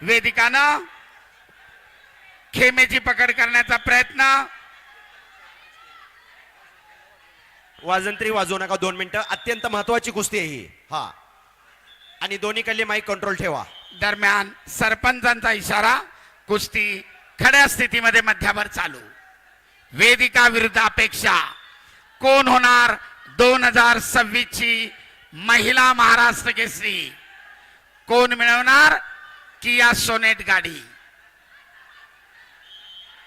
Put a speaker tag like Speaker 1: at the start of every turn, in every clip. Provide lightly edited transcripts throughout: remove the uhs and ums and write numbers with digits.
Speaker 1: वेदिकानं खेमेची पकड करण्याचा प्रयत्न.
Speaker 2: वाजंत्री वाजवू नका 2 मिनिटं. अत्यंत महत्वाची कुस्ती आहे ही. हा, आणि दोन्हीकडले माईक कंट्रोल ठेवा.
Speaker 1: दरम्यान सरपंचांचा इशारा. कुस्ती खड्या स्थितीमध्ये मध्यावर चालू. वेदिका विरुद्ध अपेक्षा. कोण होणार 2026 ची महिला महाराष्ट्र केसरी? कोण मिळवणार किया सोनेट गाडी?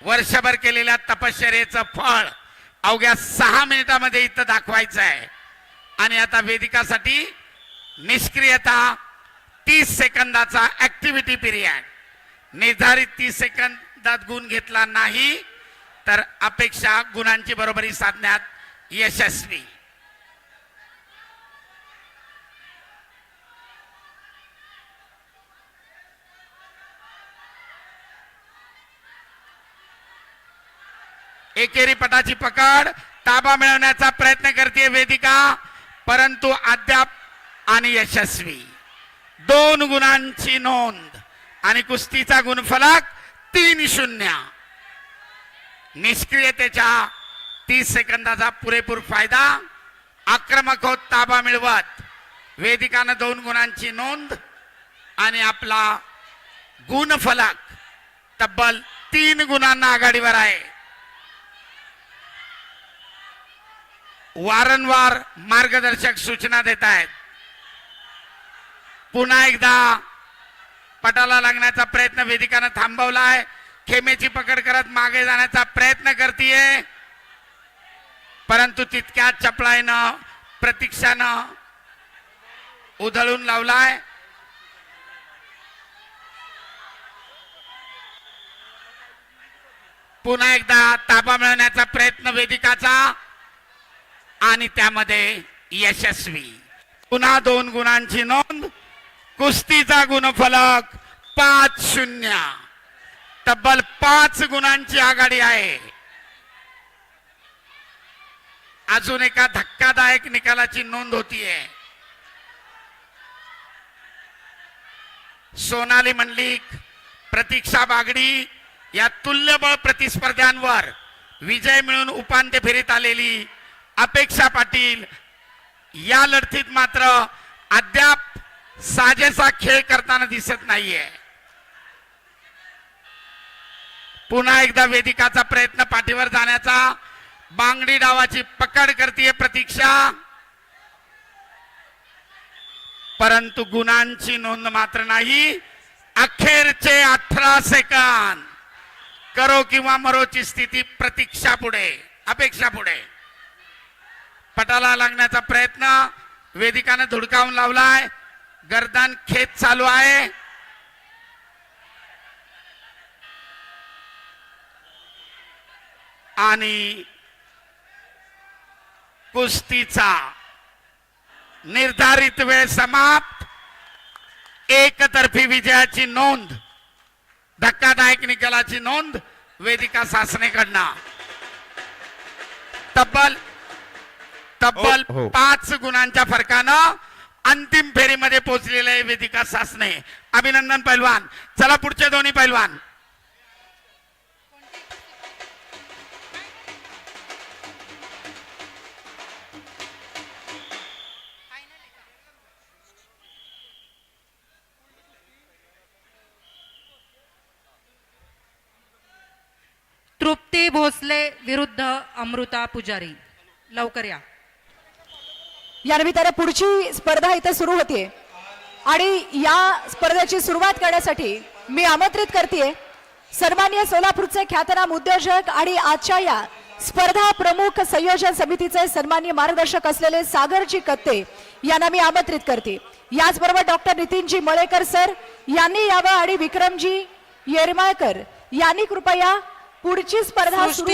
Speaker 1: वर्षभर केलेल्या तपश्चर्येचं फळ अवघ्या 6 मिनिटांमध्ये इथं दाखवायचं आहे. आणि आता वेदिकासाठी निष्क्रियता 30 सेकंदाचा ऍक्टिव्हिटी पिरियड. निर्धारित 30 सेकंदात गुण घेतला नाही तर अपेक्षा गुणांची बरोबरी साधण्यात यशस्वी. एकेरी पटाची पकड. ताबा मिळवण्याचा प्रयत्न करते वेदिका, परंतु अद्याप आणि यशस्वी. 2 गुणांची नोंद आणि कुस्तीचा गुणफलक 3-0. निष्क्रियतेच्या 30 सेकंदाचा पुरेपूर फायदा. आक्रमक होत ताबा मिळवत वेदिकानं 2 गुणांची नोंद आणि आपला गुणफलक तब्बल 3 गुणांना आघाडीवर आहे. वारंवार मार्गदर्शक सूचना देत आहेत. पुन्हा एकदा पटाला लागण्याचा प्रयत्न वेदिकानं थांबवलाय. खेमेची पकड करत मागे जाण्याचा प्रयत्न करतीये, परंतु तितक्याच चपळाईनं प्रतीक्षानं उधळून लावलाय. पुन्हा एकदा ताबा मिळवण्याचा प्रयत्न वेदिकाचा आणि त्यामध्ये यशस्वी. पुन्हा 2 गुणांची नोंद. कुस्तीचा गुणफलक 5-0. तब्बल 5 गुणांची आघाडी आहे. अजून एका धक्कादायक निकालाची नोंद होतीये. सोनाली मंडलिक, प्रतीक्षा बागडी या तुल्यबळ प्रतिस्पर्ध्यांवर विजय मिळून उपांत्य फेरीत आलेली अपेक्षा पाटील या लढतीत मात्र अद्याप साजेसा खेळ करताना दिसत नाहीये. पुन्हा एकदा वेदिकाचा प्रयत्न पाठीवर जाण्याचा. बांगडी डावाची पकड करतीये प्रतीक्षा, परंतु गुणांची नोंद मात्र नाही. अखेरचे 18 सेकंद. करो किंवा मरोची स्थिती प्रतीक्षा पुढे, अपेक्षा पुढे. पटाला लागण्याचा प्रयत्न वेदिकानं धुडकावून लावलाय. गर्दन खेच चालू आहे. आणि कुस्तीचा निर्धारित वेळ समाप्त. एकतर्फी विजयाची नोंद, धक्कादायक निकालाची नोंद वेदिका सासनेकडनं. तब्बल 5 गुणांच्या फरकानं अंतिम फेरीमध्ये पोहोचलेले आहे वेदिका सासने. अभिनंदन पैलवान. चला पुढचे दोन्ही पैलवान.
Speaker 3: तृप्ती भोसले विरुद्ध अमृता पुजारी. लवकर या.
Speaker 4: या निमित्ताने पुढची स्पर्धा इथे सुरू होतीये आणि या स्पर्धेची सुरुवात करण्यासाठी मी आमंत्रित करते सन्माननीय सोलापूरचे ख्यातनाम उद्योजक आणि आजच्या या स्पर्धा प्रमुख संयोजन समितीचे सन्माननीय मार्गदर्शक असलेले सागरजी कत्ते यांना मी आमंत्रित करते. याचबरोबर डॉक्टर नितीनजी मळेकर सर यांनी यावं आणि विक्रमजी येरमाळकर यांनी कृपया पुढची स्पर्धा सुरू